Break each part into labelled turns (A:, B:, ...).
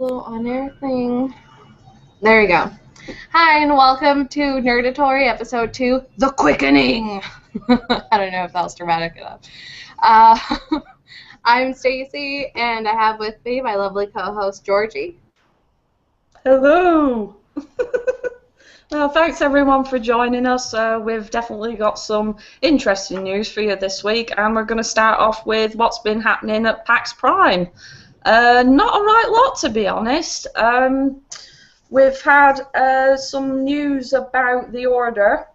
A: Little on-air thing. There you go. Hi, and welcome to Nerdatory Episode 2, The Quickening! I don't know if that was dramatic enough. I'm Stacy, and I have with me my lovely co-host, Georgie.
B: Hello! Well, thanks everyone for joining us. We've definitely got some interesting news for you this week, and we're going to start off with what's been happening at PAX Prime. Not a right lot, to be honest. We've had some news about The Order,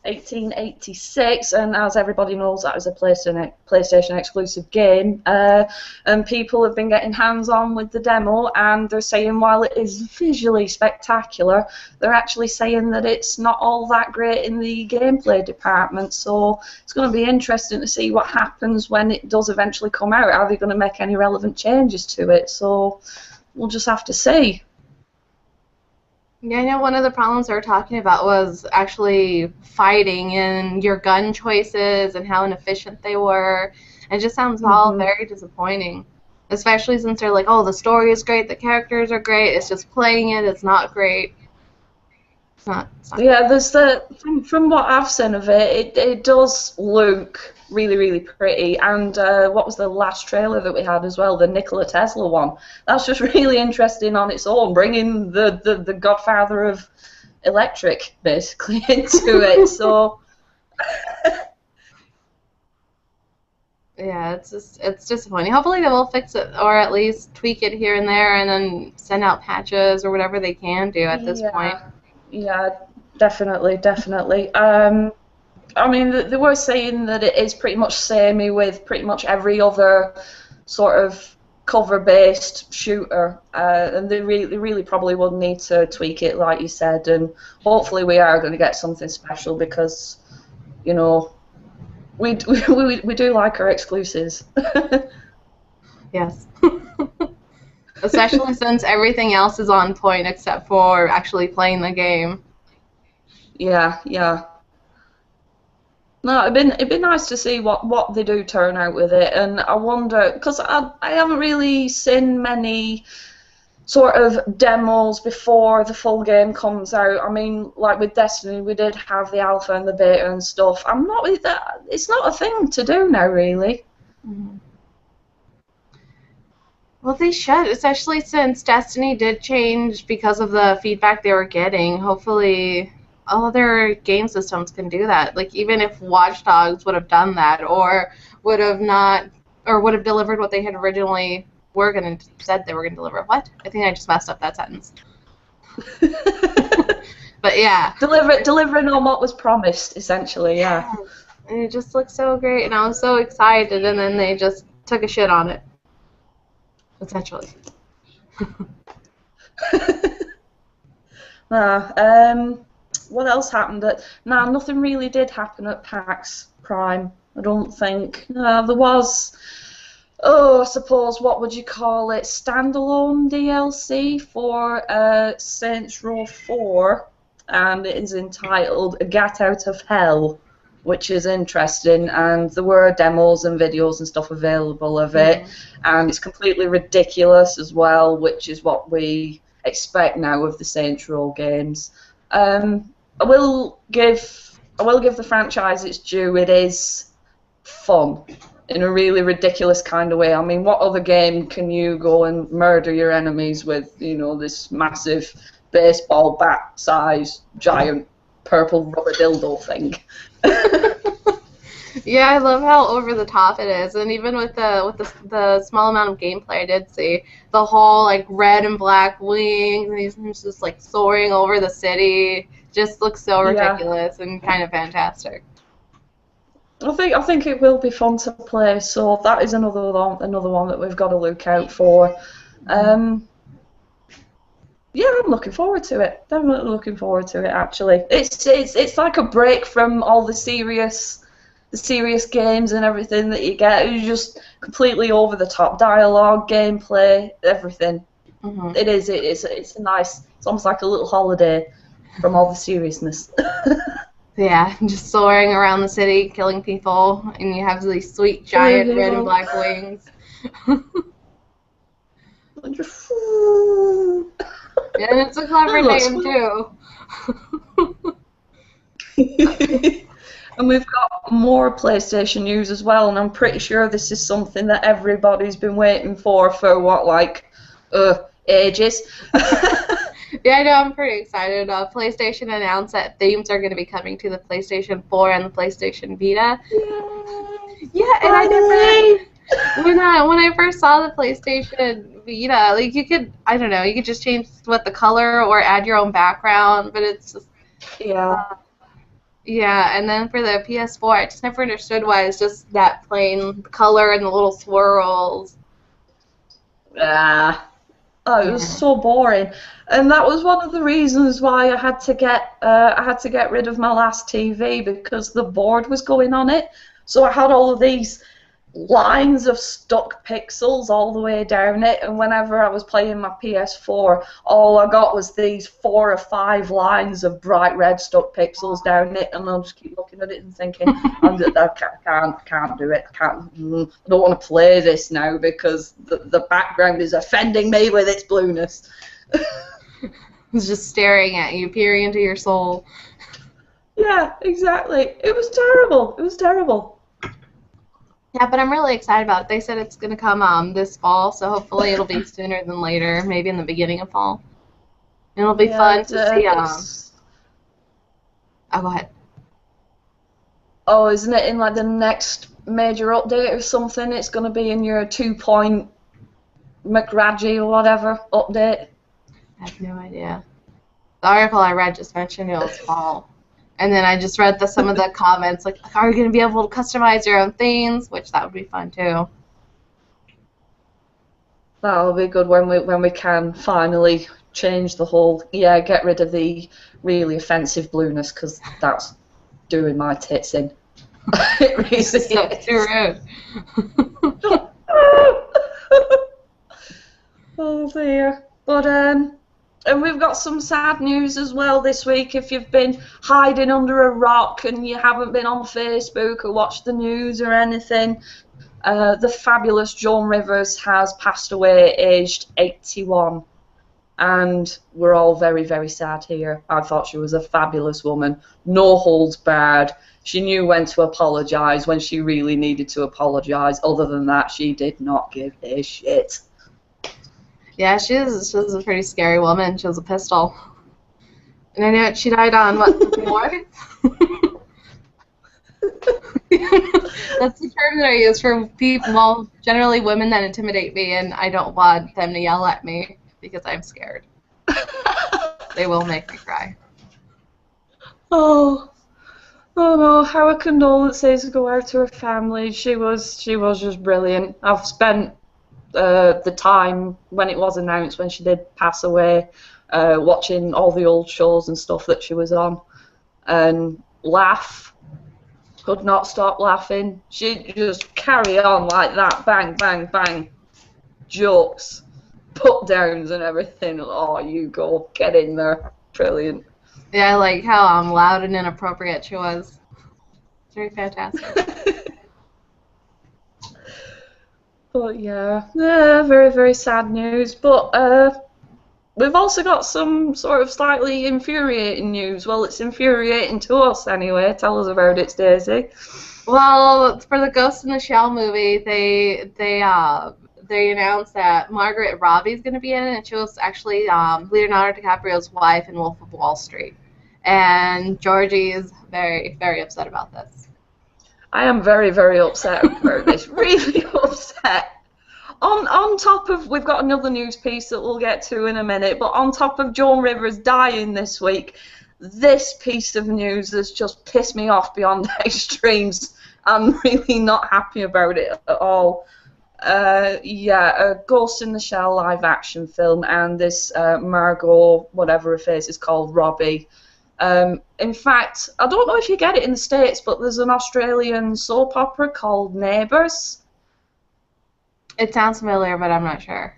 B: 1886, and as everybody knows, that is a PlayStation exclusive game, and people have been getting hands-on with the demo, and they're saying while it is visually spectacular, they're actually saying that it's not all that great in the gameplay department, so it's going to be interesting to see what happens when it does eventually come out. Are they going to make any relevant changes to it? So we'll just have to see.
A: Yeah, I know one of the problems they were talking about was actually fighting and your gun choices and how inefficient they were. It just sounds all very disappointing, especially since they're like, oh, the story is great, the characters are great, it's just playing it, it's not great. It's not
B: Yeah, from what I've seen of it, it does look really, really pretty. And what was the last trailer that we had as well? The Nikola Tesla one. That's just really interesting on its own, bringing the godfather of electric basically into it. So
A: Yeah, it's disappointing. Hopefully they will fix it or at least tweak it here and there and then send out patches or whatever they can do at this point.
B: yeah, definitely, definitely. I mean, they were saying that it is pretty much samey with pretty much every other sort of cover-based shooter, and they really probably will need to tweak it, like you said, and hopefully we are going to get something special because, you know, we do like our exclusives.
A: Yes. Especially since everything else is on point except for actually playing the game.
B: Yeah, yeah. No, it'd been nice to see what they do turn out with it, and I wonder because I haven't really seen many sort of demos before the full game comes out. I mean, like with Destiny, we did have the alpha and the beta and stuff. I'm not with that. It's not a thing to do now, really.
A: Mm-hmm. Well, they should, especially since Destiny did change because of the feedback they were getting. Hopefully, all other game systems can do that. Like, even if Watch Dogs would have done that, or would have not, or would have delivered what they had originally said they were going to deliver. What? I think I just messed up that sentence. But yeah.
B: Delivering on what was promised, essentially, yeah.
A: And it just looked so great, and I was so excited, and then they just took a shit on it. Essentially.
B: What else happened nothing really did happen at PAX Prime, I don't think. There was, I suppose, what would you call it, standalone DLC for Saints Row 4, and it is entitled Gat Out of Hell, which is interesting, and there were demos and videos and stuff available of it, and it's completely ridiculous as well, which is what we expect now of the Saints Row games. I will give the franchise its due. It is fun in a really ridiculous kind of way. I mean, what other game can you go and murder your enemies with, you know, this massive baseball bat size giant purple rubber dildo thing?
A: Yeah, I love how over the top it is, and even with the small amount of gameplay I did see, the whole like red and black wings, and he's just like soaring over the city, just looks so ridiculous and kind of fantastic.
B: I think it will be fun to play, so that is another one that we've got to look out for. Yeah, I'm looking forward to it. Definitely looking forward to it. Actually, it's like a break from all the serious games and everything that you get. It's just completely over the top dialogue, gameplay, everything.
A: Mm-hmm.
B: It is. It's a nice. It's almost like a little holiday from all the seriousness.
A: Yeah, just soaring around the city, killing people, and you have these sweet giant red and black wings.
B: And just
A: And it's a clever
B: That looks
A: name,
B: fun.
A: too.
B: And we've got more PlayStation news as well, and I'm pretty sure this is something that everybody's been waiting for what, like, ages.
A: Yeah, I know, I'm pretty excited. PlayStation announced that themes are going to be coming to the PlayStation 4 and the PlayStation Vita.
B: Yay!
A: Yeah, and I
B: Finally!
A: never, when I first saw the PlayStation Vita, like, you could, I don't know, you could just change what the color or add your own background, but it's just,
B: Yeah.
A: yeah, and then for the PS4, I just never understood why it's just that plain color and the little swirls.
B: Ah. Oh, it was
A: Yeah.
B: so boring, and that was one of the reasons why I had to get rid of my last TV because the board was going on it. So I had all of these lines of stuck pixels all the way down it, and whenever I was playing my PS4, all I got was these 4 or 5 lines of bright red stuck pixels down it, and I'll just keep looking at it and thinking, I can't do it. I don't want to play this now because the background is offending me with its blueness.
A: It's just staring at you, peering into your soul.
B: Yeah, exactly. It was terrible. It was terrible.
A: Yeah, but I'm really excited about it. They said it's going to come this fall, so hopefully it'll be sooner than later, maybe in the beginning of fall. It'll be
B: Yeah,
A: fun to see.
B: it's.
A: Oh, go ahead.
B: Oh, isn't it in like the next major update or something? It's going to be in your 2 McRadgy or whatever update.
A: I have no idea. The article I read just mentioned it was fall. And then I just read some of the comments, like, are you going to be able to customize your own themes? Which that would be fun, too.
B: That'll be good when we can finally change the whole. Yeah, get rid of the really offensive blueness because that's doing my tits in. It really is.
A: That's too rude.
B: Oh dear. But and we've got some sad news as well this week. If you've been hiding under a rock and you haven't been on Facebook or watched the news or anything, the fabulous Joan Rivers has passed away, aged 81. And we're all very, very sad here. I thought she was a fabulous woman. No holds barred. She knew when to apologise when she really needed to apologise. Other than that, she did not give a shit.
A: Yeah, she was a pretty scary woman. She was a pistol. And I know she died on, what, the 4th? That's the term that I use for people, well, generally women that intimidate me, and I don't want them to yell at me because I'm scared. They will make me cry.
B: Oh no, our condolences go out to her family. She was just brilliant. I've spent the time when it was announced when she did pass away, watching all the old shows and stuff that she was on, and could not stop laughing. She'd just carry on like that, bang, bang, bang, jokes, put downs and everything. Oh, you go, get in there, brilliant.
A: Yeah, I like how loud and inappropriate she was. It's very fantastic.
B: But yeah, very, very sad news. But we've also got some sort of slightly infuriating news. Well, it's infuriating to us anyway. Tell us about it, Stacy.
A: Well, for the Ghost in the Shell movie, they announced that Margaret Robbie's going to be in it, and she was actually Leonardo DiCaprio's wife in Wolf of Wall Street. And Georgie is very, very upset about this.
B: I am very, very upset about this. Really upset. On top of, we've got another news piece that we'll get to in a minute, but on top of Joan Rivers dying this week, this piece of news has just pissed me off beyond extremes. I'm really not happy about it at all. A Ghost in the Shell live action film, and this Margot, whatever her face is called, Robbie. In fact, I don't know if you get it in the States, but there's an Australian soap opera called Neighbours.
A: It sounds familiar, but I'm not sure.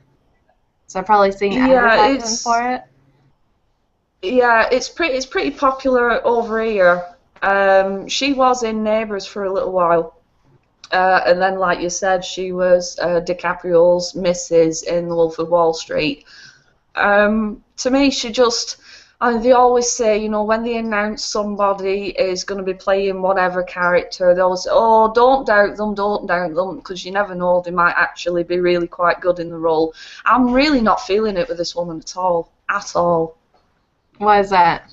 A: So I've probably seen advertisements for it.
B: Yeah, it's pretty popular over here. She was in Neighbours for a little while. And then, like you said, she was DiCaprio's missus in The Wolf of Wall Street. To me, she just. And they always say, you know, when they announce somebody is going to be playing whatever character, they always say, oh, don't doubt them, because you never know, they might actually be really quite good in the role. I'm really not feeling it with this woman at all. At all.
A: Why is that?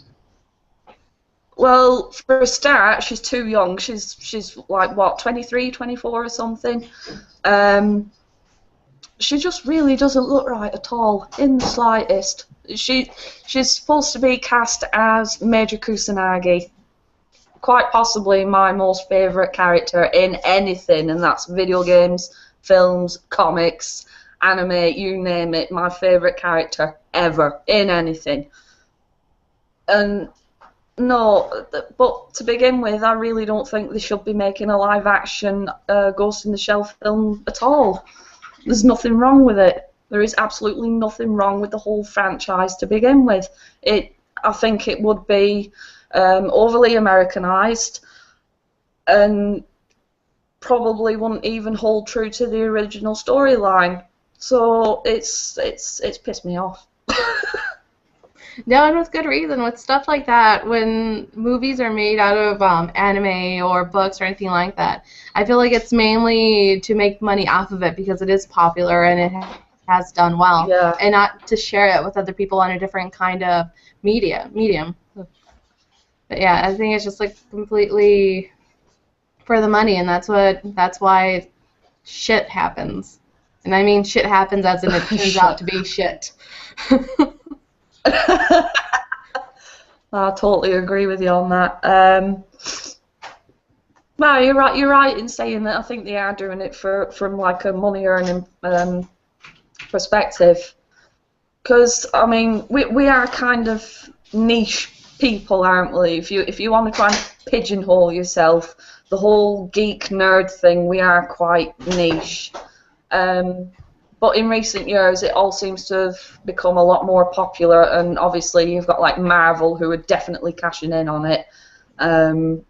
B: Well, for a start, she's too young. She's like, what, 23, 24 or something? She just really doesn't look right at all, in the slightest. She's supposed to be cast as Major Kusanagi, quite possibly my most favourite character in anything, and that's video games, films, comics, anime, you name it, my favourite character ever in anything. And no, but to begin with, I really don't think they should be making a live-action Ghost in the Shell film at all. There's nothing wrong with it. There is absolutely nothing wrong with the whole franchise to begin with. I think it would be overly Americanized and probably wouldn't even hold true to the original storyline. So it's pissed me off.
A: No, and with good reason. With stuff like that, when movies are made out of anime or books or anything like that, I feel like it's mainly to make money off of it because it is popular and it has done well,
B: Yeah.
A: and not to share it with other people on a different kind of medium. But yeah, I think it's just like completely for the money, and that's why shit happens. And I mean shit happens as in it turns out to be shit.
B: I totally agree with you on that. No, you're right. You're right in saying that. I think they are doing it from like a money earning perspective. Because I mean, we are kind of niche people, aren't we? If you want to try and pigeonhole yourself, the whole geek nerd thing, we are quite niche. But in recent years, it all seems to have become a lot more popular, and obviously you've got like Marvel, who are definitely cashing in on it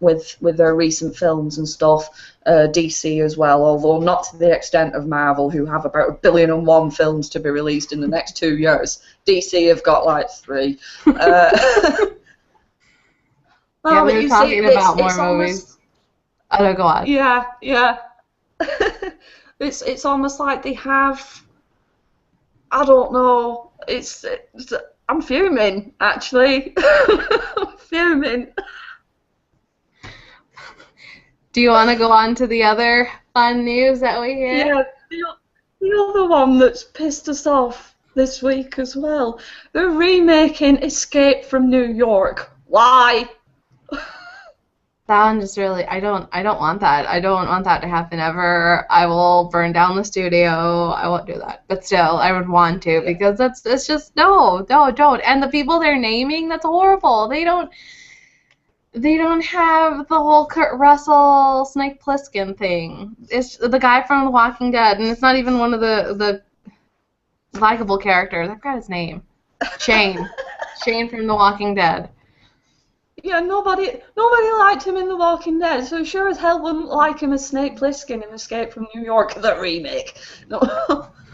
B: with their recent films and stuff. DC as well, although not to the extent of Marvel, who have about 1,000,000,001 films to be released in the next 2 years. DC have got like 3.
A: Yeah, we were talking about more movies. Oh, no, go on.
B: Yeah. It's almost like they have. I don't know. I'm fuming, actually. I'm fuming.
A: Do you want to go on to the other fun news that we get?
B: Yeah, the other one that's pissed us off this week as well. They're remaking Escape from New York. Why?
A: That one just really, I don't want that. I don't want that to happen ever. I will burn down the studio. I won't do that. But still, I would want to, because it's just, no, don't. And the people they're naming, that's horrible. They don't have the whole Kurt Russell, Snake Plissken thing. It's the guy from The Walking Dead, and it's not even one of the likable characters. I forgot his name. Shane. Shane from The Walking Dead.
B: Yeah, nobody liked him in The Walking Dead, so sure as hell wouldn't like him as Snake Plissken in Escape from New York, the remake. No,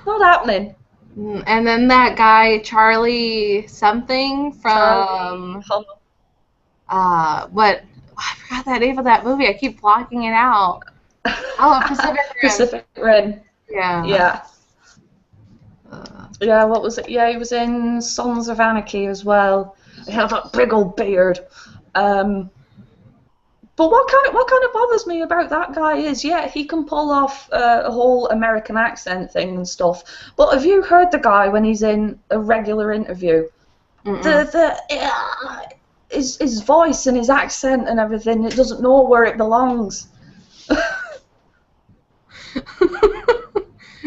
B: not happening.
A: And then that guy, Charlie something from... what? I forgot the name of that movie. I keep blocking it out. Oh, Pacific Rim.
B: Pacific Rim.
A: Yeah.
B: Yeah, what was it? Yeah, he was in Sons of Anarchy as well. He had that big old beard. But what kind of bothers me about that guy is, yeah, he can pull off a whole American accent thing and stuff. But have you heard the guy when he's in a regular interview? His voice and his accent and everything, it doesn't know where it belongs.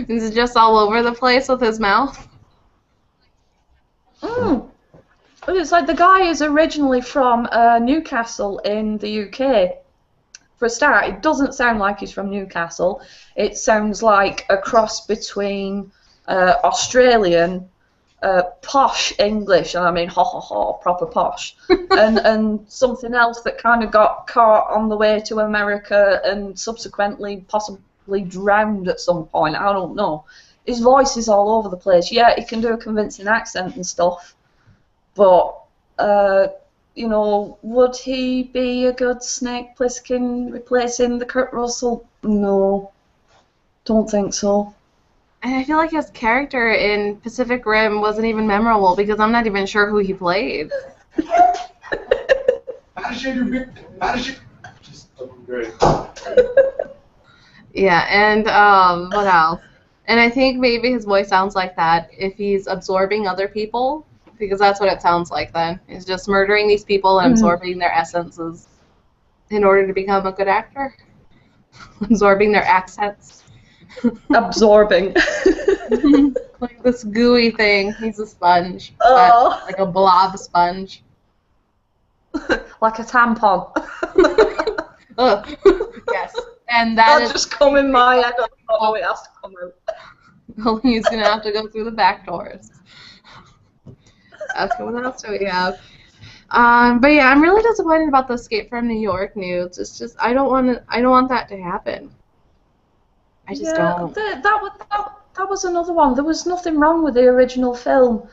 A: Is it just all over the place with his mouth?
B: It's like the guy is originally from Newcastle in the UK. For a start, it doesn't sound like he's from Newcastle. It sounds like a cross between Australian, posh English, and I mean proper posh, and something else that kind of got caught on the way to America and subsequently possibly drowned at some point. I don't know. his voice is all over the place. Yeah, he can do a convincing accent and stuff, but you know, would he be a good Snake Plissken replacing the Kurt Russell? No, don't think so.
A: And I feel like his character in Pacific Rim wasn't even memorable because I'm not even sure who he played. Yeah, and what else? And I think maybe his voice sounds like that if he's absorbing other people, because that's what it sounds like then. He's just murdering these people and absorbing their essences in order to become a good actor. Absorbing their accents.
B: Absorbing.
A: Like this gooey thing. He's a sponge.
B: Oh.
A: Like a blob sponge.
B: Like a tampon.
A: Ugh. Yes. And that is
B: just come in my head. Oh, it has to come out.
A: He's going to have to go through the back doors. Okay, what else do we have? But yeah, I'm really disappointed about the Escape from New York news. It's just I don't want that to happen. I just don't.
B: That was another one. There was nothing wrong with the original film.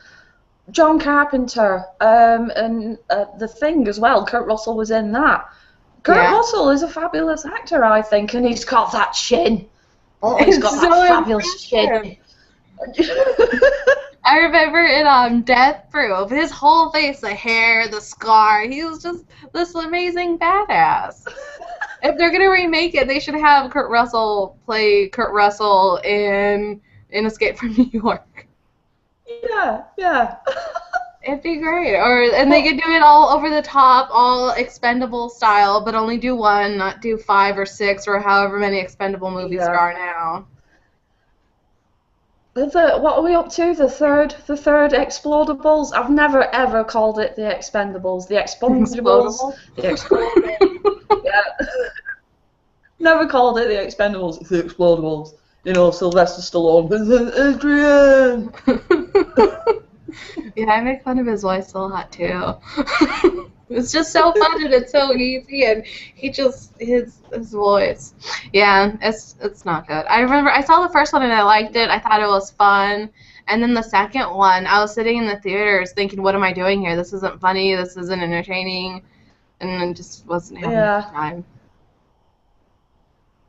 B: John Carpenter and The Thing as well. Kurt Russell was in that. Kurt Russell is a fabulous actor, I think, and he's got that chin. Oh, he's got that fabulous chin.
A: I remember in Death Proof, his whole face, the hair, the scar, he was just this amazing badass. If they're gonna remake it, they should have Kurt Russell play Kurt Russell in Escape from New York.
B: Yeah.
A: It'd be great. And they could do it all over the top, all Expendable style, but only do one, not do 5 or 6 or however many Expendable movies there are now.
B: What are we up to? The third Explodables? I've never ever called it the Expendables. The Expendables. The Explodables. Yeah. Never called it the Expendables. It's the Explodables. You know, Sylvester Stallone. Adrian!
A: Yeah, I make fun of his voice a lot too. It's just so fun and it's so easy, and he just his voice. Yeah, it's not good. I remember I saw the first one and I liked it. I thought it was fun, and then the second one, I was sitting in the theaters thinking, "What am I doing here? This isn't funny. This isn't entertaining," and I just wasn't having a good time.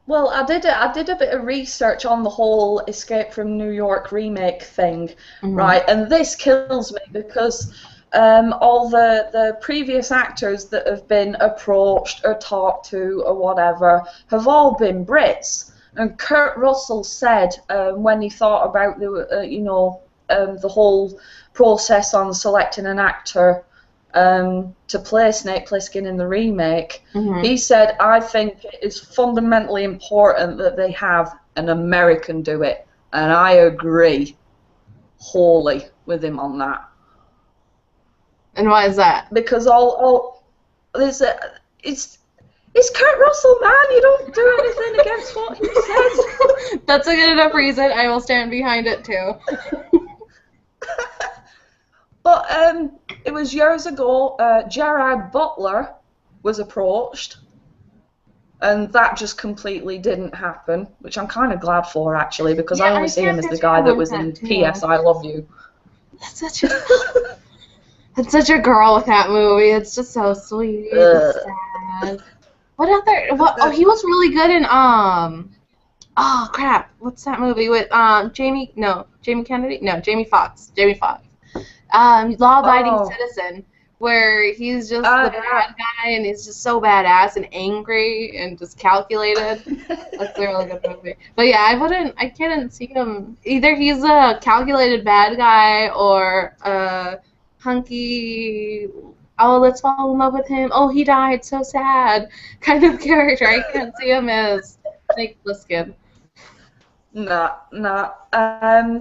B: Well, I did a bit of research on the whole Escape from New York remake thing, right? And this kills me because all the previous actors that have been approached or talked to or whatever have all been Brits. And Kurt Russell said when he thought about the whole process on selecting an actor to play Snake Plissken in the remake, he said, "I think it is fundamentally important that they have an American do it," and I agree wholly with him on that.
A: And why is that?
B: Because it's Kurt Russell, man. You don't do anything against what he says.
A: That's a good enough reason. I will stand behind it too.
B: But it was years ago. Gerard Butler was approached, and that just completely didn't happen, which I'm kind of glad for, actually, because I only see him as the guy that was in P.S. I Love You.
A: That's such a girl with that movie. It's just so sweet. It's sad. Oh, he was really good in oh crap, what's that movie with Jamie Kennedy? No, Jamie Foxx. Law-Abiding Citizen, where he's just the bad guy and he's just so badass and angry and just calculated. That's a really good movie. But yeah, I couldn't see him. Either he's a calculated bad guy or a hunky, oh, let's fall in love with him, oh, he died, so sad kind of character. I can't see him as Snake Plissken.
B: Nah. I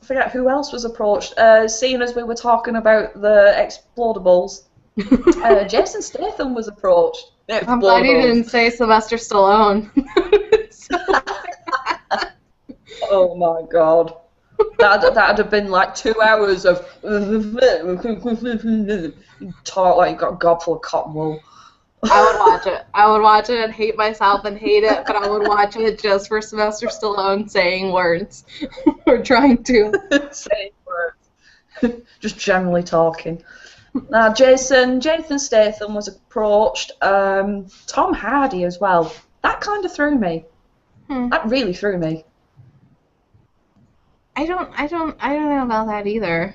B: forget who else was approached. Seeing as we were talking about the Explodables, Jason Statham was approached.
A: I'm glad you didn't say Sylvester Stallone.
B: Oh my god. That'd have been like 2 hours of talk like you got a gob full of cotton wool.
A: I would watch it. I would watch it and hate myself and hate it, but I would watch it just for Sylvester Stallone saying words or trying to.
B: Say words. Just generally talking. Now, Jason Statham was approached. Tom Hardy as well. That kind of threw me.
A: Hmm.
B: That really threw me.
A: I don't know about that either.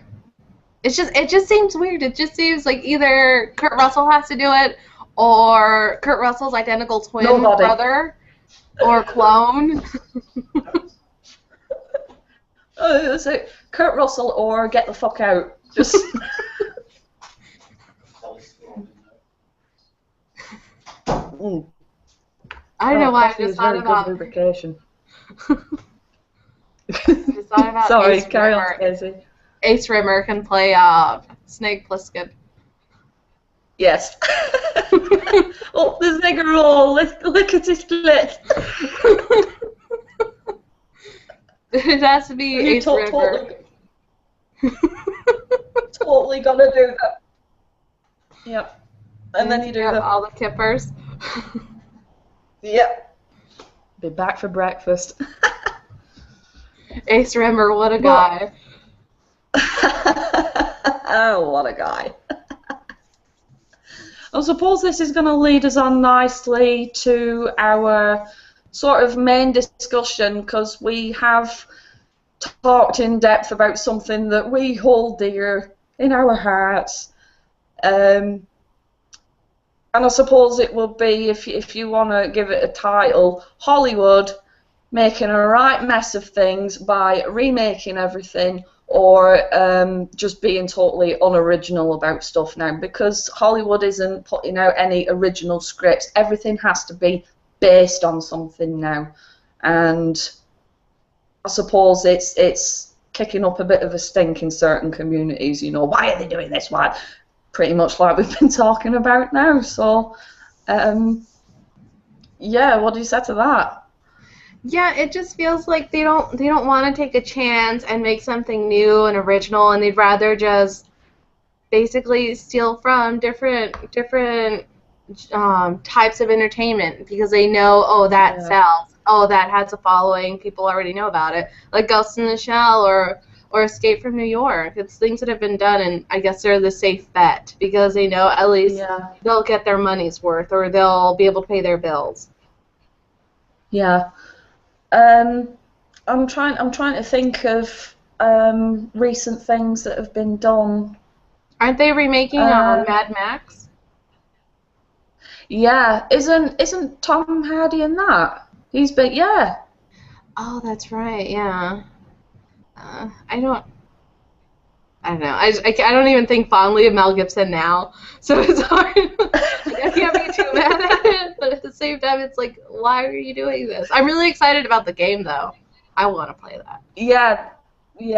A: It just seems weird. It just seems like either Kurt Russell has to do it, or Kurt Russell's identical twin
B: Nobody.
A: brother, or clone.
B: It's like Kurt Russell or get the fuck out. Just.
A: I don't know why I
B: Coffee
A: just
B: is
A: thought
B: very
A: about.
B: good lubrication.
A: Just thought about
B: Sorry,
A: Ace
B: carry on,
A: Rimmer.
B: Stacey.
A: Ace Rimmer can play Snake Plissken.
B: Yes. Oh, this nigga roll. Look at his lips.
A: It has to be Ace Rimmer.
B: Totally gonna do that. Yep. And then you do
A: all the kippers.
B: Yep. Be back for breakfast.
A: Ace Rimmer, what a guy.
B: Oh, what a guy. I suppose this is going to lead us on nicely to our sort of main discussion, because we have talked in depth about something that we hold dear in our hearts. And I suppose it will be, if you want to give it a title, Hollywood making a right mess of things by remaking everything, or just being totally unoriginal about stuff now, because Hollywood isn't putting out any original scripts. Everything has to be based on something now, and I suppose it's kicking up a bit of a stink in certain communities. You know, why are they doing this? Why? Pretty much like we've been talking about now. So, yeah, what do you say to that?
A: Yeah, it just feels like they don't want to take a chance and make something new and original, and they'd rather just basically steal from different types of entertainment, because they know, oh, that sells, oh, that has a following, people already know about it, like Ghost in the Shell or Escape from New York. It's things that have been done, and I guess they're the safe bet because they know at least they'll get their money's worth, or they'll be able to pay their bills.
B: Yeah. I'm trying to think of recent things that have been done.
A: Aren't they remaking Mad Max?
B: Yeah, isn't Tom Hardy in that? He's been
A: Oh, that's right. Yeah. I don't know. I don't even think fondly of Mel Gibson now, so it's hard. I can't be too mad at it, but at the same time, it's like, why are you doing this? I'm really excited about the game, though. I want to play that.
B: Yeah,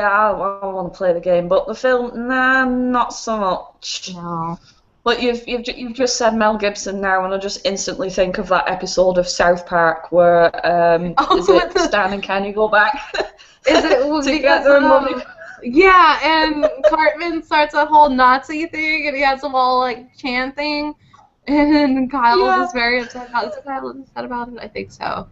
B: I want to play the game, but the film, nah, not so much.
A: No.
B: But you've just said Mel Gibson now, and I just instantly think of that episode of South Park where is it Stan and Kenny go back?
A: Is it
B: to get their money?
A: Yeah, and Cartman starts a whole Nazi thing, and he has them all like chanting, and Kyle is very upset about it. Is Kyle upset about it? I think so.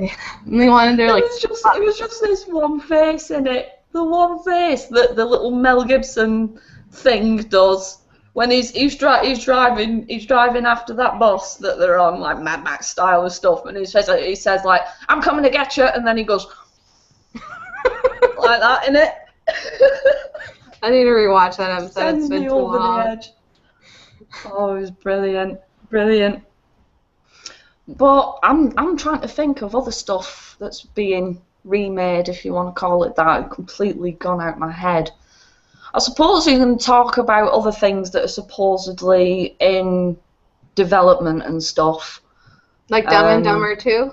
A: Yeah. And they wanted to like.
B: It was just this one face in it. The one face that the little Mel Gibson thing does when he's driving after that bus that they're on, like Mad Max style and stuff, and he says like, "I'm coming to get you," and then he goes like that in it.
A: I need to rewatch that episode.
B: Sends
A: it's been
B: me
A: too
B: over
A: long.
B: the edge. Oh, it was brilliant. But I'm trying to think of other stuff that's being remade, if you want to call it that. Completely gone out my head. I suppose you can talk about other things that are supposedly in development and stuff.
A: Like Dumb and Dumber 2?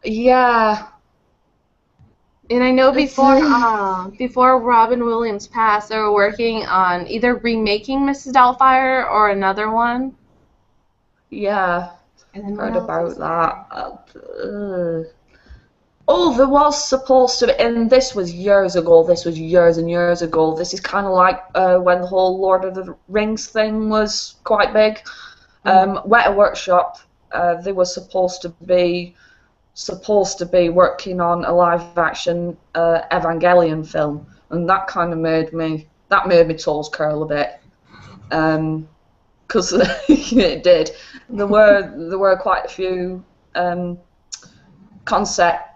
B: Yeah.
A: And I know before Robin Williams passed, they were working on either remaking Mrs. Doubtfire or another one.
B: Yeah.
A: And then
B: Heard about that. Oh, there was supposed to be, and this was years ago. This was years and years ago. This is kind of like when the whole Lord of the Rings thing was quite big. Weta Workshop, they were supposed to be working on a live action Evangelion film, and that kind of made me toes curl a bit, because it did. There were quite a few concept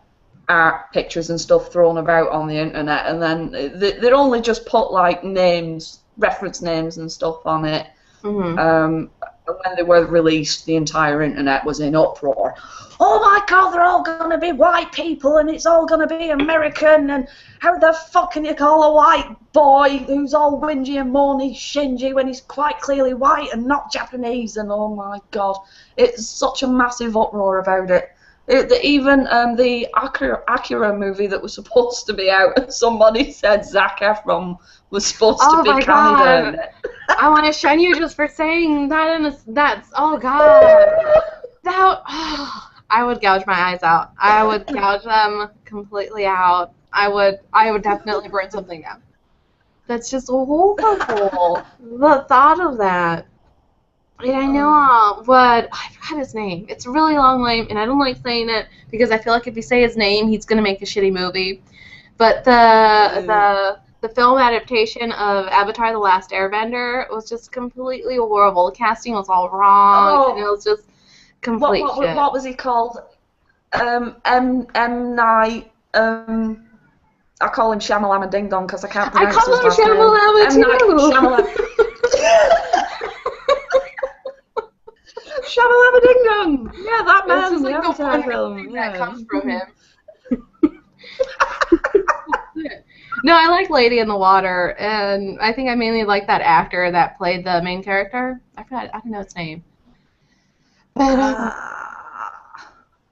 B: art pictures and stuff thrown about on the internet, and then they'd only just put like names, reference names and stuff on it. And when they were released, the entire internet was in uproar. Oh my God, they're all going to be white people and it's all going to be American, and how the fuck can you call a white boy who's all whingy and moany Shinji when he's quite clearly white and not Japanese? And oh my God, it's such a massive uproar about it. Even the Akira movie that was supposed to be out, somebody said Zac Efron was supposed to be Canada in it.
A: I want to shun you just for saying that, and that's, oh God. I would gouge my eyes out. I would gouge them completely out. I would definitely burn something down. That's just horrible. The thought of that. And I know I forgot his name. It's a really long name, and I don't like saying it because I feel like if you say his name, he's gonna make a shitty movie. But the film adaptation of Avatar: The Last Airbender was just completely horrible. The casting was all wrong, and it was just complete shit.
B: What was he called? M Night. I call him Shamalama Ding Dong because I can't pronounce his last name.
A: I call him Shamalama too.
B: Shamalama Ding Dong. Yeah, that man.
A: It's just like the one thing that comes from him. No, I like Lady in the Water, and I think I mainly like that actor that played the main character. I don't know his name. But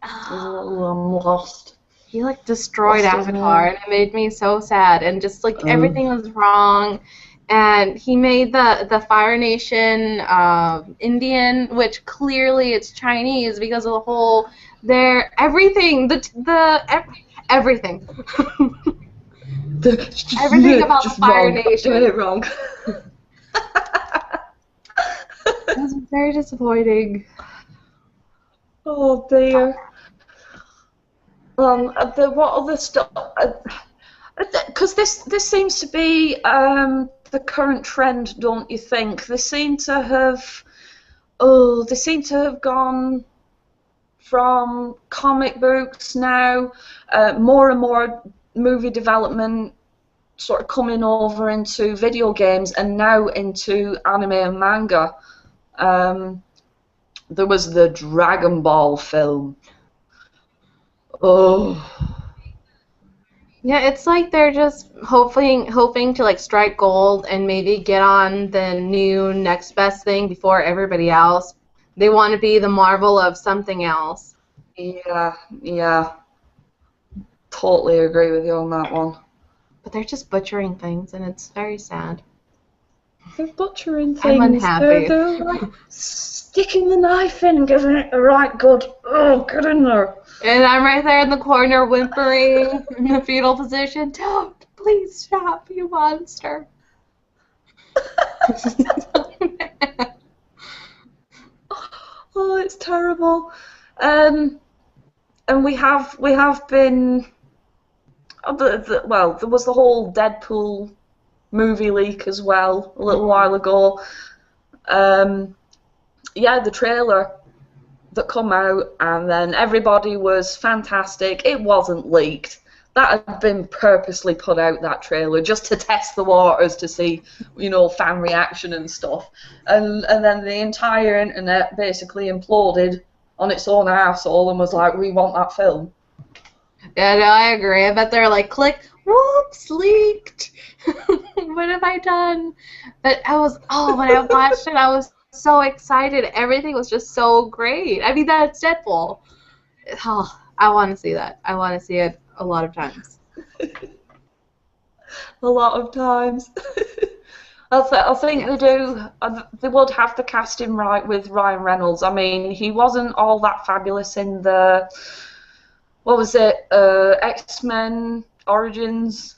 B: I'm lost.
A: He like destroyed Avatar, and it made me so sad. And just like everything was wrong. And he made the Fire Nation Indian, which clearly it's Chinese because of the whole everything everything. Everything about the Fire Nation.
B: Doing it wrong.
A: It was very disappointing.
B: Oh dear. What other stuff? Because this seems to be the current trend, don't you think? They seem to have gone from comic books now, more and more movie development sort of coming over into video games and now into anime and manga. There was the Dragon Ball film. Oh.
A: Yeah, it's like they're just hoping to like strike gold and maybe get on the new next best thing before everybody else. They want to be the Marvel of something else.
B: Yeah. Totally agree with you on that one.
A: But they're just butchering things, and it's very sad.
B: They're butchering things.
A: I'm unhappy.
B: They're like sticking the knife in, giving it a right good, get in there.
A: And I'm right there in the corner whimpering in the fetal position. Don't, please stop, you monster.
B: Oh, it's terrible. And we have been. Well, there was the whole Deadpool movie leak as well a little while ago. Yeah, the trailer that come out, and then everybody was fantastic. It wasn't leaked. That had been purposely put out, that trailer, just to test the waters to see, fan reaction and stuff. And then the entire internet basically imploded on its own arsehole and was like, we want that film.
A: Yeah, no, I agree. I bet they're like, click, whoops, leaked. What have I done? But when I watched it, I was so excited. Everything was just so great. I mean, that's Deadpool. Oh, I want to see that. I want to see it a lot of times.
B: A lot of times. I think they do. They would have to cast him right with Ryan Reynolds. I mean, he wasn't all that fabulous in the what was it? X-Men Origins.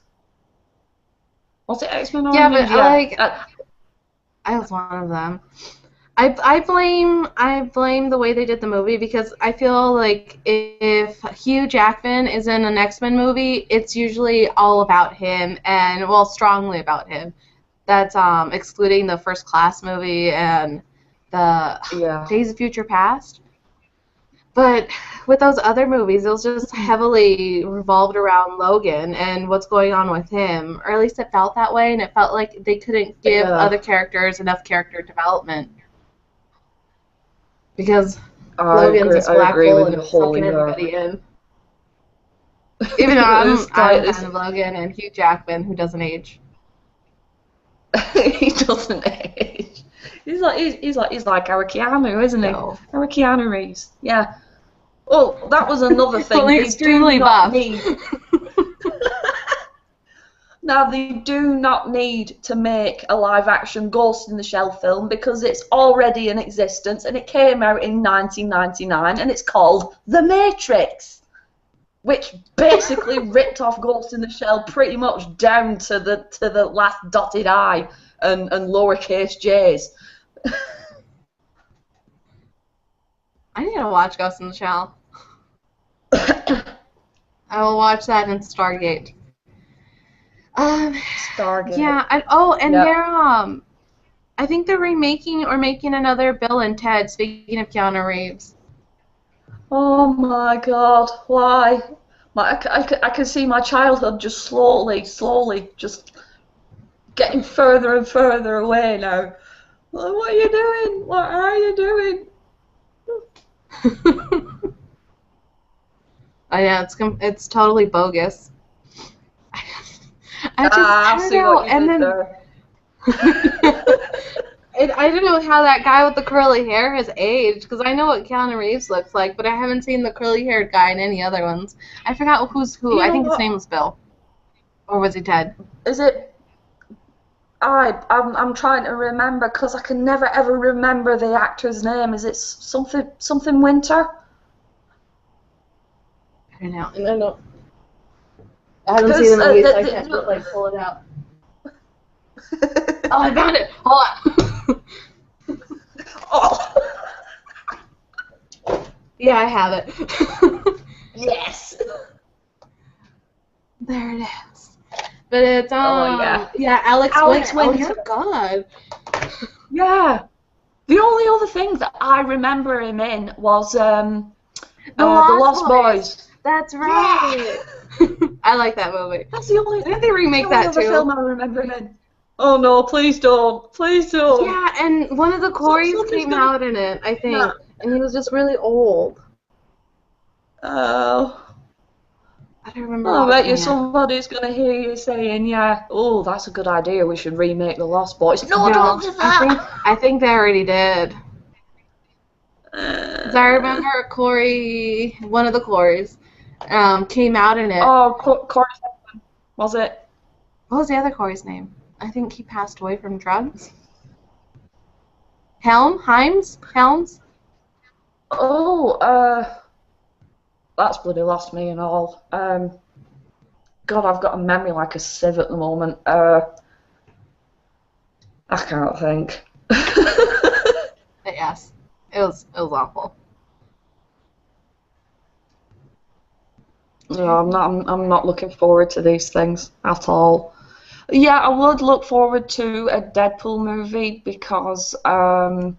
B: Was it X-Men
A: Yeah, but
B: Origins? Yeah.
A: I was one of them. I blame the way they did the movie because I feel like if Hugh Jackman is in an X-Men movie, it's usually all about him and well, strongly about him. That's excluding the First Class movie and the
B: Yeah.
A: Days of Future Past. But with those other movies, it was just heavily revolved around Logan and what's going on with him, or at least it felt that way, and it felt like they couldn't give
B: Yeah.
A: other characters enough character development. Because
B: I
A: Logan's
B: agree.
A: this
B: I
A: black
B: agree
A: hole
B: with
A: and
B: you
A: he's
B: wholly
A: sucking
B: there.
A: everybody in. Even though I'm
B: This guy
A: a
B: is.
A: fan of Logan and Hugh Jackman, who doesn't age.
B: He doesn't age. He's like our Keanu, isn't he?
A: No.
B: Our Keanu Reeves. Yeah. Oh, that was another thing.
A: Only
B: They
A: extremely
B: do not
A: buff.
B: need. Now they do not need to make a live-action Ghost in the Shell film because it's already in existence and it came out in 1999 and it's called The Matrix, which basically ripped off Ghost in the Shell pretty much down to the last dotted I and lowercase j's.
A: I need to watch Ghost in the Shell. I will watch that in Stargate.
B: Stargate.
A: Yeah. They're I think they're remaking or making another Bill and Ted. Speaking of Keanu Reeves.
B: Oh my God! Why? I can see my childhood just slowly just getting further and further away now. What are you doing? What are you doing?
A: I know it's totally bogus. I
B: I see what you did there.
A: I don't know how that guy with the curly hair has aged, because I know what Keanu Reeves looks like, but I haven't seen the curly-haired guy in any other ones. I forgot who's who. I think his name was Bill. Or was he Ted?
B: Is it? I'm trying to remember because I can never ever remember the actor's name. Is it something Winter?
A: I don't know. No. I haven't seen the movie, so I can't just pull it out. Oh, I found it! Hold on.
B: Oh.
A: Yeah, I have it.
B: Yes.
A: There it is. But it's yeah, Alex Winter. Oh my God.
B: Yeah. The only other thing that I remember him in was The Lost Boys.
A: That's right. Yeah. I like that movie.
B: That's the only.
A: Didn't they remake that too?
B: Film I remember him in. Oh no! Please don't! Please don't!
A: Yeah, and one of the Coreys came out in it, I think, and he was just really old.
B: Oh.
A: I don't remember.
B: I bet you somebody's gonna hear you saying, "Yeah, oh, that's a good idea. We should remake The Lost Boys." No, don't do that.
A: I think they already did. 'Cause I remember Corey, one of the Coreys, came out in it.
B: Oh, Corey, was it?
A: What was the other Corey's name? I think he passed away from drugs. Helms?
B: Oh, that's bloody lost me and all. God, I've got a memory like a sieve at the moment. I can't think.
A: Yes, it was awful.
B: No, I'm not looking forward to these things at all. Yeah, I would look forward to a Deadpool movie because I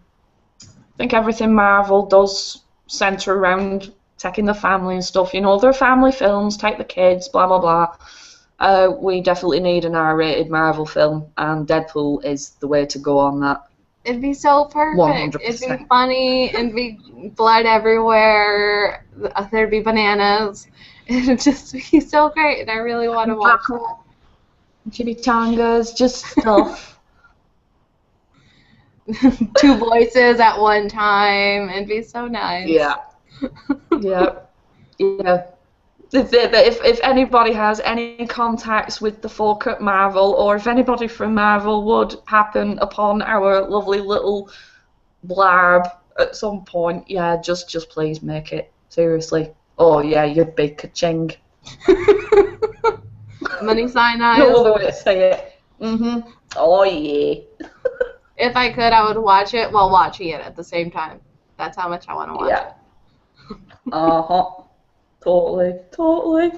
B: think everything Marvel does center around taking the family and stuff. You know, they're family films, take the kids, blah blah blah. We definitely need an R-rated Marvel film, and Deadpool is the way to go on that.
A: It'd be so perfect.
B: 100%.
A: It'd be funny. It'd be blood everywhere. There'd be bananas. It'd just be so great, and I really want to watch it.
B: Chimichangas, just stuff.
A: Two voices at one time. It'd be so nice.
B: Yeah. Yeah. If anybody has any contacts with the folk at Marvel, or if anybody from Marvel would happen upon our lovely little blurb at some point, yeah, just please make it. Seriously. Oh yeah, you'd be ka-ching.
A: Money sign eyes.
B: No other way to say it. Mm-hmm. Oh yeah.
A: If I could, I would watch it while watching it at the same time. That's how much I want to watch
B: Yeah. Uh-huh. Totally.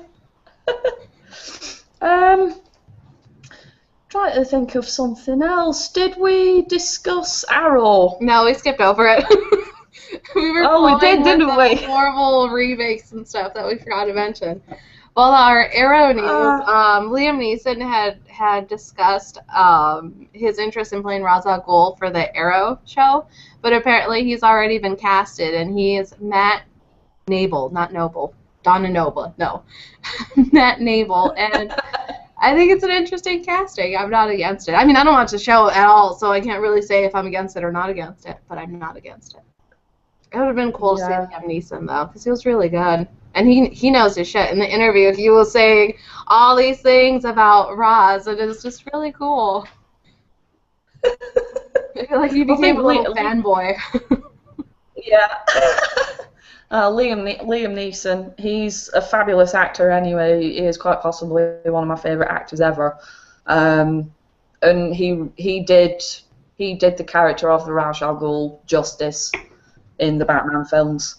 B: Trying to think of something else. Did we discuss Arrow?
A: it. No, we skipped over it. We were
B: Oh, we did,
A: flowing with
B: didn't
A: the
B: we?
A: horrible remakes and stuff that we forgot to mention. Well, our Arrow news, Liam Neeson had discussed his interest in playing Ra's al Ghul for the Arrow show, but apparently he's already been casted, and he is Matt Nable, not Noble, Donna Noble, no, Matt Nable, and I think it's an interesting casting. I'm not against it. I mean, I don't watch the show at all, so I can't really say if I'm against it or not against it, but I'm not against it. It would have been cool to see Liam Neeson, though, because he was really good. And he knows his shit. In the interview, he was saying all these things about Roz, and it's just really cool. I feel like he became a little fanboy.
B: Yeah. Liam Neeson, he's a fabulous actor anyway. He is quite possibly one of my favourite actors ever. And he did the character of the Ra's al Ghul justice in the Batman films.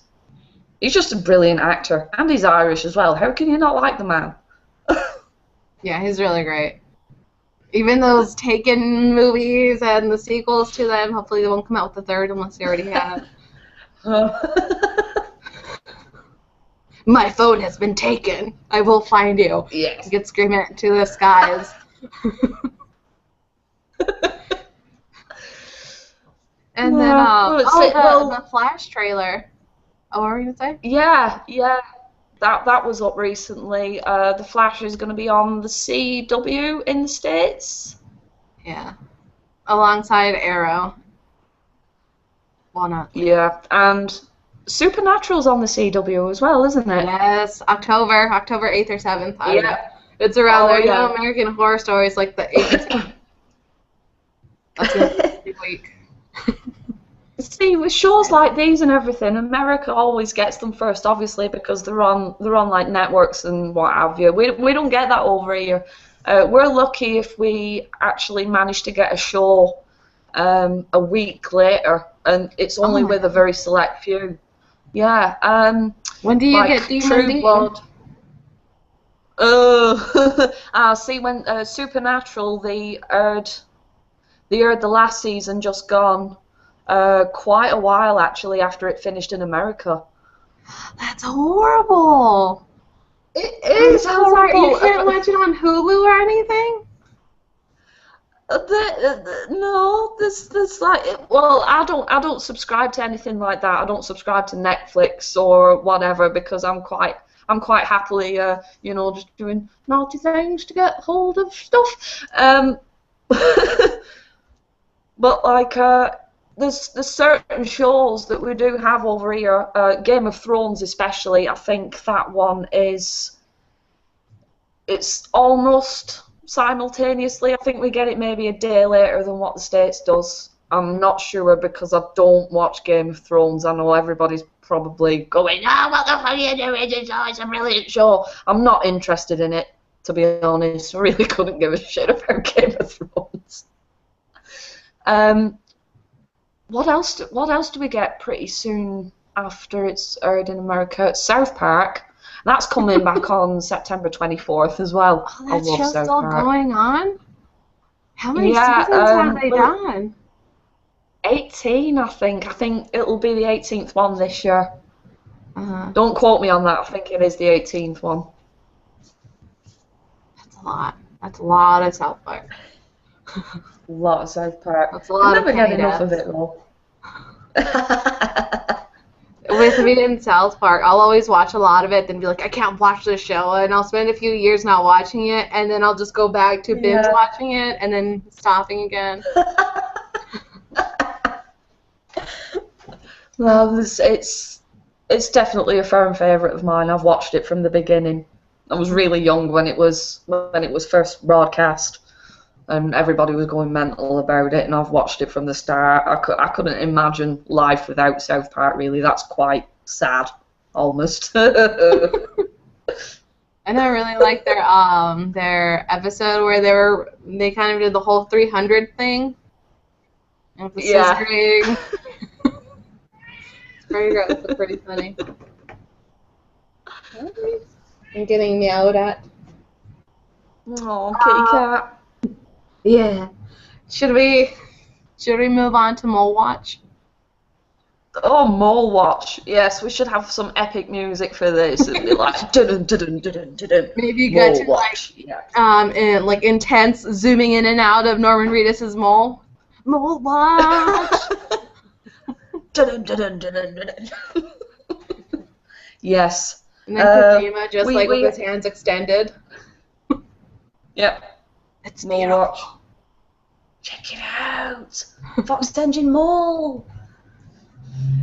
B: He's just a brilliant actor, and he's Irish as well. How can you not like the man?
A: Yeah, he's really great. Even those Taken movies and the sequels to them, hopefully they won't come out with the third unless they already have. My phone has been taken. I will find you.
B: Yes.
A: You get screaming to the skies. And then, the Flash trailer. Oh, what were you going to say?
B: Yeah. That was up recently. The Flash is going to be on the CW in the States.
A: Yeah. Alongside Arrow. Why not?
B: Yeah, and Supernatural's on the CW as well, isn't it?
A: Yes, October 8th or 7th. I don't know. It's around there. You know, American Horror Stories like the 8th or 7th. That's a big week.
B: See, with shows like these and everything, America always gets them first, obviously, because they're on like networks and what have you. We don't get that over here. We're lucky if we actually manage to get a show a week later, and it's only with a very select few. Yeah. When do you get True Blood? See, when Supernatural, they aired the last season just gone. Quite a while actually after it finished in America.
A: That's horrible.
B: It is horrible.
A: You can't watch it on Hulu or anything?
B: No, there's like, well, I don't subscribe to anything like that. I don't subscribe to Netflix or whatever because I'm quite happily just doing naughty things to get hold of stuff. But like there's certain shows that we do have over here. Game of Thrones especially. I think that one it's almost simultaneously. I think we get it maybe a day later than what the States does. I'm not sure because I don't watch Game of Thrones. I know everybody's probably going, what the fuck are you doing? It's a brilliant show. I'm not interested in it, to be honest. I really couldn't give a shit about Game of Thrones. What else do we get pretty soon after it's aired in America? South Park. That's coming back on September 24th as well.
A: Oh, that show's still going on? How many seasons have they done?
B: 18, I think. I think it'll be the 18th one this year. Don't quote me on that. I think it is the 18th one.
A: That's a lot. That's a lot of South Park.
B: A lot of South Park.
A: That's a lot
B: I never get enough of it, though.
A: With me in South Park, I'll always watch a lot of it, then be like, I can't watch this show, and I'll spend a few years not watching it, and then I'll just go back to binge watching it, and then stopping again.
B: Well, it's definitely a firm favourite of mine. I've watched it from the beginning. I was really young when it was first broadcast, and everybody was going mental about it, and I've watched it from the start. I couldn't imagine life without South Park, really. That's quite sad. almost.
A: And I really like their episode where they kind of did the whole 300 thing with the
B: Yeah.
A: scissoring. It's pretty gross, but pretty funny. I'm getting meowed at.
B: Oh, kitty cat.
A: Yeah. Should we move on to Mole Watch?
B: Oh, Mole Watch. Yes, we should have some epic music for this. It'd be like dun dun dun dun dun.
A: Maybe you
B: Mole
A: get to
B: Watch.
A: like intense zooming in and out of Norman Reedus's mole. Mole Watch.
B: Dun dun dun dun dun. Yes.
A: And then Kojima just with his hands extended.
B: Yep.
A: It's
B: Mole Watch. Check it out. Fox Engine Mall.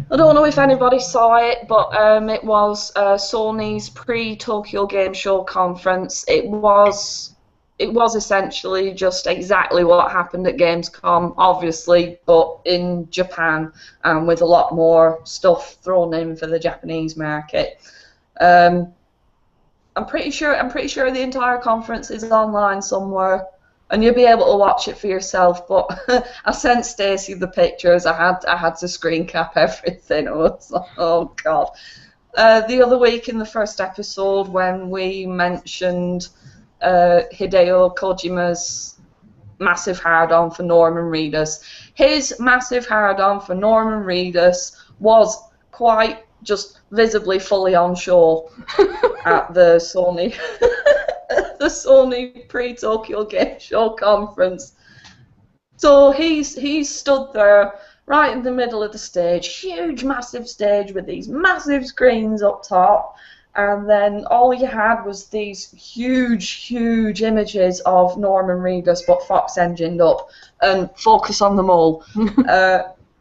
B: I don't know if anybody saw it, but it was Sony's pre-Tokyo Game Show conference. It was essentially just exactly what happened at Gamescom, obviously, but in Japan, with a lot more stuff thrown in for the Japanese market. I'm pretty sure the entire conference is online somewhere, and you'll be able to watch it for yourself. But I sent Stacy the pictures. I had to screen cap everything. I was like, oh god. The other week in the first episode, when we mentioned Hideo Kojima's massive hard-on for Norman Reedus, his massive hard-on for Norman Reedus was quite just visibly fully on show at the Sony the Sony pre-Tokyo Game Show conference. So he's stood there right in the middle of the stage, huge massive stage with these massive screens up top, and then all you had was these huge images of Norman Reedus but Fox engined up and focus on them all.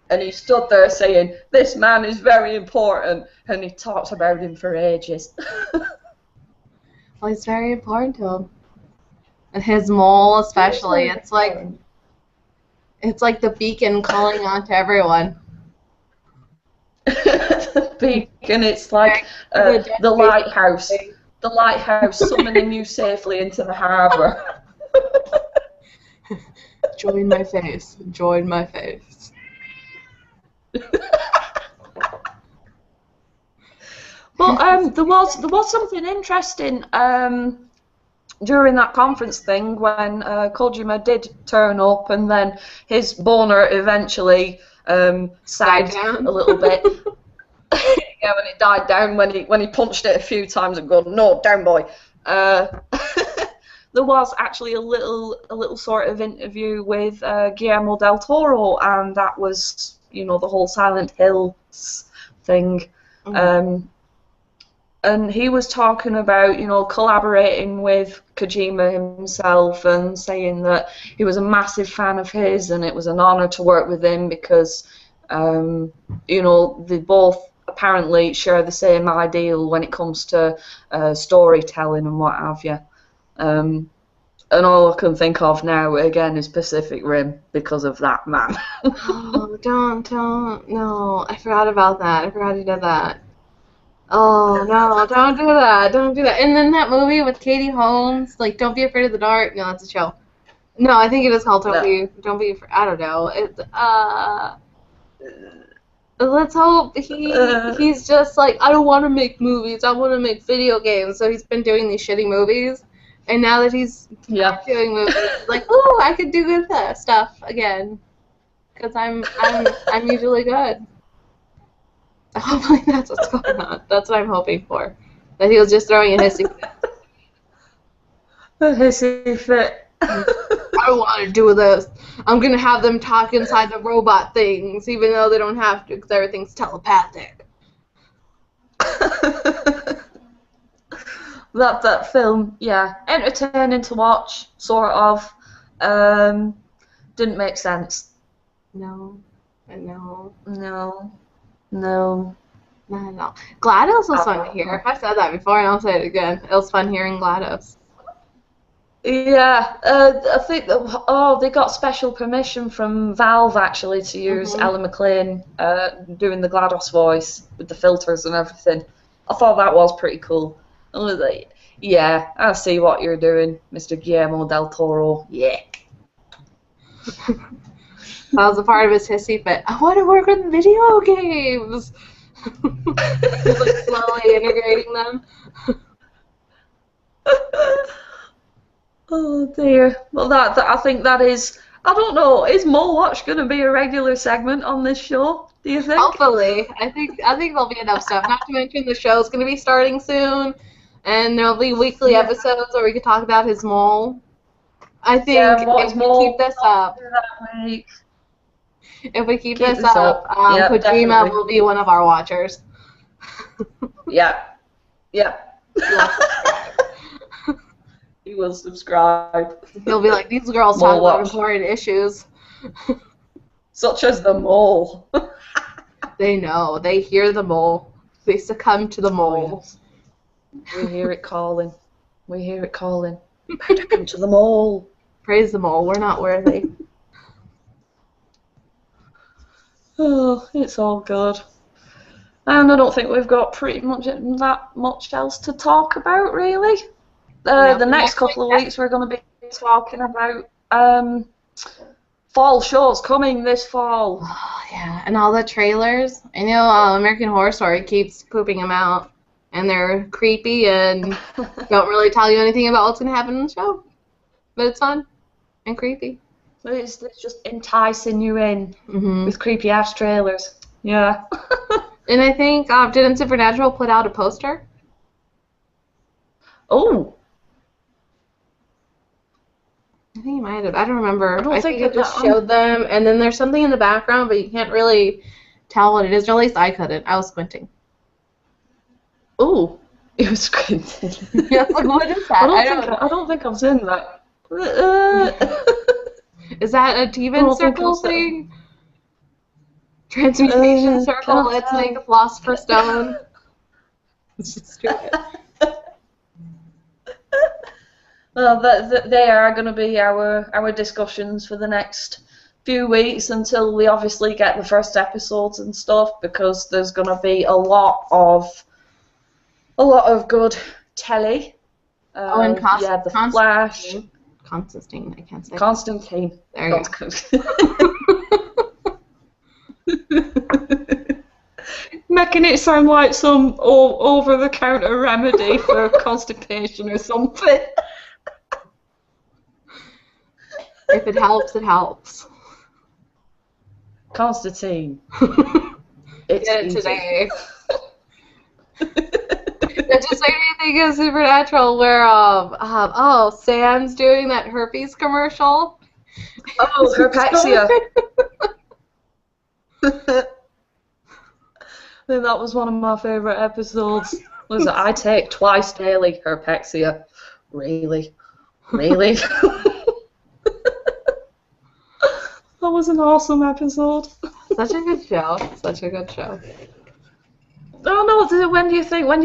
B: And he stood there saying, "This man is very important," and he talked about him for ages.
A: Well, he's very important to him. And his mole especially. It's like the beacon calling on to everyone.
B: The beacon, it's like the lighthouse. The lighthouse summoning you safely into the harbour.
A: Join my face. Join my face.
B: But there was something interesting during that conference thing when Kojima did turn up, and then his boner eventually sagged a little bit. Yeah, when it died down, when he punched it a few times and gone, "No, down boy." There was actually a little sort of interview with Guillermo del Toro, and that was, the whole Silent Hills thing. And he was talking about, collaborating with Kojima himself and saying that he was a massive fan of his and it was an honor to work with him because, they both apparently share the same ideal when it comes to storytelling and what have you. And all I can think of now, again, is Pacific Rim because of that man.
A: Oh, don't, no. I forgot about that. I forgot he did that. Oh, no, don't do that. Don't do that. And then that movie with Katie Holmes, like, Don't Be Afraid of the Dark. No, that's a show. No, I think it is called Don't Be Afraid. I don't know. Let's hope he's just like, I don't want to make movies. I want to make video games. So he's been doing these shitty movies. And now that he's doing movies, like, ooh, I could do good stuff again. Because I'm usually good. Hopefully that's what's going on. That's what I'm hoping for. That he was just throwing a hissy fit.
B: A hissy fit.
A: I don't want to do this. I'm going to have them talk inside the robot things, even though they don't have to, because everything's telepathic.
B: That film, yeah, entertaining to watch, sort of. Didn't make sense.
A: No.
B: No.
A: Not at all. GLaDOS was fun to hear. I've said that before, and I'll say it again. It was fun hearing GLaDOS.
B: Yeah, I think they got special permission from Valve actually to use Ellen McLean doing the GLaDOS voice with the filters and everything. I thought that was pretty cool. I was like, yeah, I see what you're doing, Mr. Guillermo del Toro. Yeah.
A: That was a part of his hissy fit. I want to work with video games. He's like slowly integrating them.
B: Oh dear. Well, that I think that is. I don't know. Is Mowatch going to be a regular segment on this show? Do you think?
A: Hopefully, I think there'll be enough stuff. Not to mention the show's going to be starting soon, and there'll be weekly episodes where we can talk about his mole. I think if we keep this up,
B: Kojima
A: definitely will be one of our watchers.
B: Yeah. He will subscribe.
A: He'll be like, these girls talk about important issues.
B: Such as the mole.
A: They know. They hear the mole. They succumb to the mole.
B: Oh, yes. We hear it calling. We hear it calling. Better come to the mole.
A: Praise the mole. We're not worthy.
B: Oh, it's all good. And I don't think we've got pretty much that much else to talk about, really. The next couple of weeks we're going to be talking about fall shows coming this fall.
A: Oh, yeah, and all the trailers. I know American Horror Story keeps pooping them out, and they're creepy and don't really tell you anything about what's going to happen in the show. But it's fun and creepy.
B: It's just enticing you in with creepy-ass trailers. Yeah.
A: And I think, didn't Supernatural put out a poster?
B: Oh.
A: I think it might have. I don't remember.
B: I
A: think it just showed them, and then there's something in the background, but you can't really tell what it is. Or at least I couldn't. I was squinting.
B: Ooh. It was squinting.
A: Yeah, like, what is that?
B: I don't think I've seen that.
A: Is that a demon circle thing? Transmutation circle, let's make a philosopher's stone. It's just stupid.
B: Well, they are going to be our discussions for the next few weeks until we obviously get the first episodes and stuff, because there's going to be a lot of good telly.
A: And
B: the Flash.
A: Constantine, I can't say.
B: Constantine.
A: There you go.
B: Making it sound like some over-the-counter remedy for constipation or something.
A: If it helps, it helps.
B: Constantine.
A: It's Get it easy. Today. It just made me think of Supernatural, where Sam's doing that herpes commercial.
B: Oh, herpexia. I think that was one of my favourite episodes. Was it I take twice daily herpexia? Really? That was an awesome episode.
A: Such a good show.
B: Oh no! When do you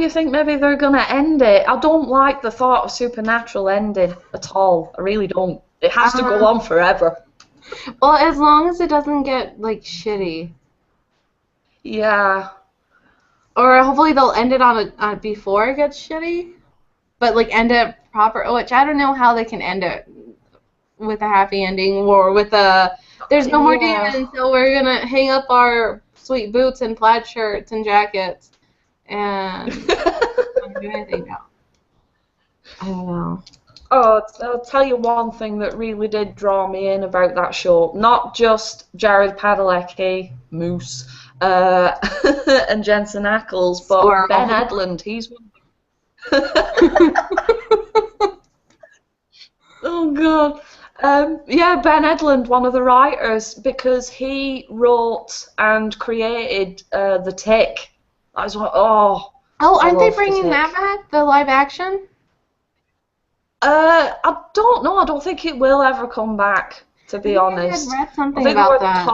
B: think maybe they're gonna end it? I don't like the thought of Supernatural ending at all. I really don't. It has to go on forever.
A: Well, as long as it doesn't get like shitty.
B: Yeah.
A: Or hopefully they'll end it on before it gets shitty, but like end it proper. Which I don't know how they can end it with a happy ending, or with a there's no more demons, so we're gonna hang up our sweet boots and plaid shirts and jackets and not do anything now. I don't know.
B: Oh, I'll tell you one thing that really did draw me in about that show. Not just Jared Padalecki, Moose, and Jensen Ackles, but Squirrel. Ben Edlund. He's one. Oh God. Ben Edlund, one of the writers, because he wrote and created The Tick. I was like,
A: aren't they bringing that back? The live action?
B: I don't know. I don't think it will ever come back, to be honest.
A: I read something about that.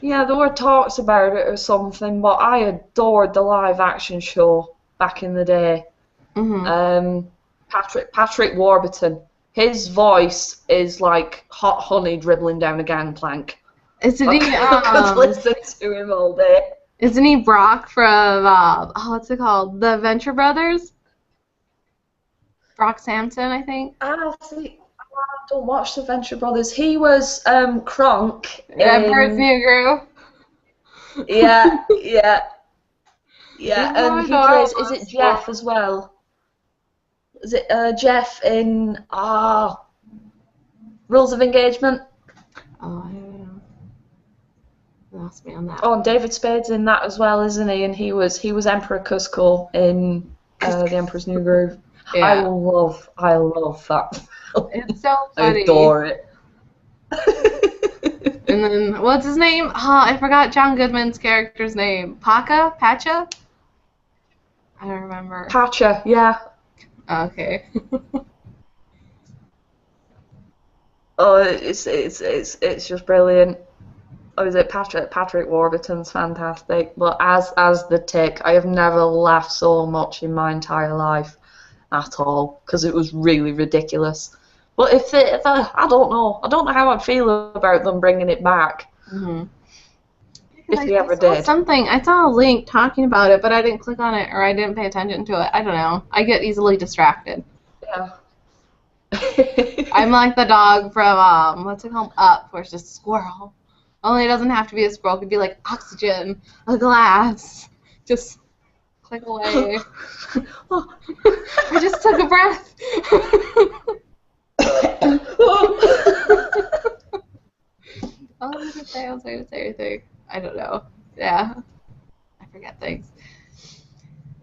B: There were talks about it or something, but I adored the live action show back in the day. Mm-hmm. Patrick Warburton. His voice is like hot honey dribbling down a gangplank.
A: I could
B: listen to him all day.
A: Isn't he Brock from, what's it called? The Venture Brothers? Brock Sampson, I think.
B: Ah, see, I don't watch the Venture Brothers. He was Kronk
A: Bird's
B: in.
A: New Groove.
B: Yeah, yeah, yeah,
A: He's so
B: and he plays. Is it
A: adorable.
B: Jeff as well? Is it Jeff in Rules of Engagement?
A: Oh, I don't know. Lost me on that.
B: Oh, and David Spade's in that as well, isn't he? And he was Emperor Cusco in The Emperor's New Groove. I
A: Yeah.
B: love that.
A: It's so
B: I
A: funny.
B: adore it.
A: And then, what's his name? Oh, I forgot John Goodman's character's name. Pacha? I don't remember.
B: Pacha, yeah.
A: Okay.
B: Oh, it's just brilliant. Oh, is it Patrick Warburton's fantastic. But as the Tick, I have never laughed so much in my entire life at all because it was really ridiculous. But I don't know how I'd feel about them bringing it back.
A: Mm-hmm.
B: If they ever
A: I saw
B: did.
A: something. I saw a link talking about it, but I didn't click on it or I didn't pay attention to it. I don't know. I get easily distracted.
B: Yeah.
A: I'm like the dog from what's it called? Up, where it's just a squirrel. Only it doesn't have to be a squirrel. It could be like oxygen, a glass. Just click away. I just took a breath. I was going to say anything. I don't know. Yeah. I forget things.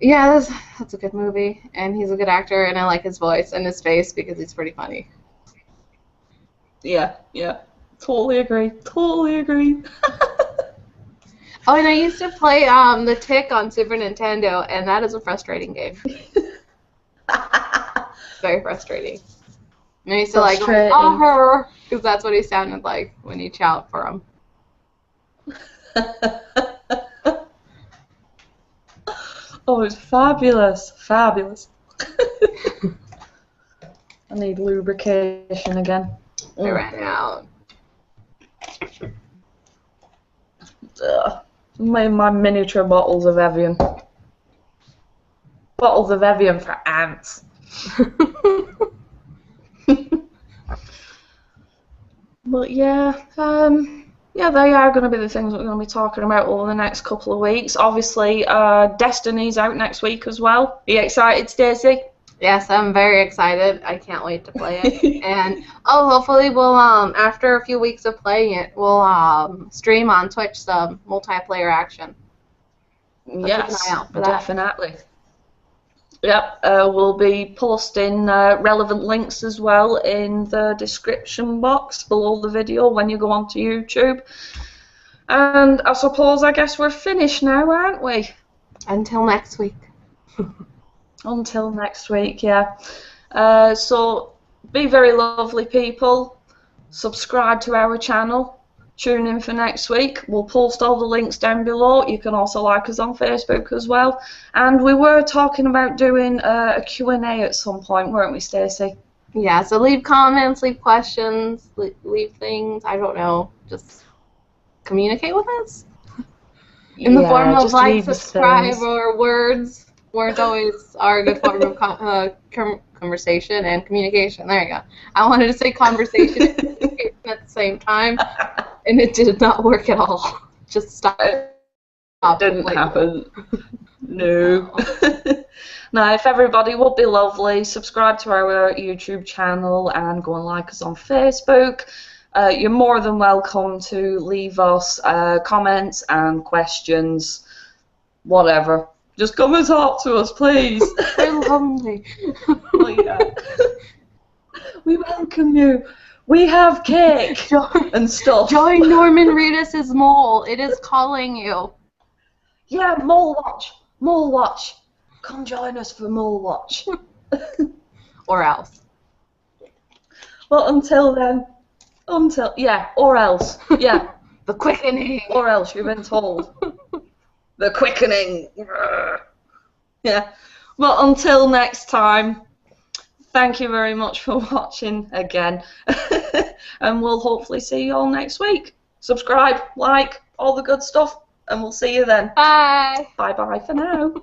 A: Yeah, that's a good movie. And he's a good actor, and I like his voice and his face because he's pretty funny.
B: Yeah. Totally agree. Oh,
A: And I used to play The Tick on Super Nintendo, and that is a frustrating game. Very frustrating. And I used to like, oh, because that's what he sounded like when you shout for him.
B: Oh, it's fabulous. I need lubrication again.
A: I ran out.
B: My miniature bottles of Evian. Bottles of Evian for ants. But yeah, they are going to be the things we're going to be talking about over the next couple of weeks. Obviously, Destiny's out next week as well. Are you excited, Stacy?
A: Yes, I'm very excited. I can't wait to play it. And hopefully we'll after a few weeks of playing it, we'll stream on Twitch some multiplayer action. So
B: yes,
A: keep an eye out for that.
B: Definitely. Yep, we'll be posting relevant links as well in the description box below the video when you go onto YouTube. And I guess we're finished now, aren't we?
A: Until next week.
B: Until next week, yeah. So be very lovely, people. Subscribe to our channel. Tune in for next week. We'll post all the links down below. You can also like us on Facebook as well. And we were talking about doing a Q&A at some point, weren't we, Stacey?
A: Yeah, so leave comments, leave questions, leave things. I don't know. Just communicate with us. In the form of like, subscribe, or words. Words always are a good form of conversation and communication. There you go. I wanted to say conversation and communication at the same time, and it did not work at all. Just stop.
B: It didn't happen. No. Now, if everybody would be lovely, subscribe to our YouTube channel and go and like us on Facebook. You're more than welcome to leave us comments and questions, whatever. Just come and talk to us, please.
A: We're lonely.
B: Oh, yeah. We welcome you. We have cake and stuff.
A: Join Norman Reedus' mole. It is calling you.
B: Yeah, Mole Watch. Come join us for Mole Watch.
A: Or else.
B: Well, until then. Or else. Yeah.
A: The Quickening.
B: Or else, you've been told. The Quickening. Yeah. Well, until next time, thank you very much for watching again. And we'll hopefully see you all next week. Subscribe, like, all the good stuff. and we'll see you then.
A: Bye.
B: Bye bye for now.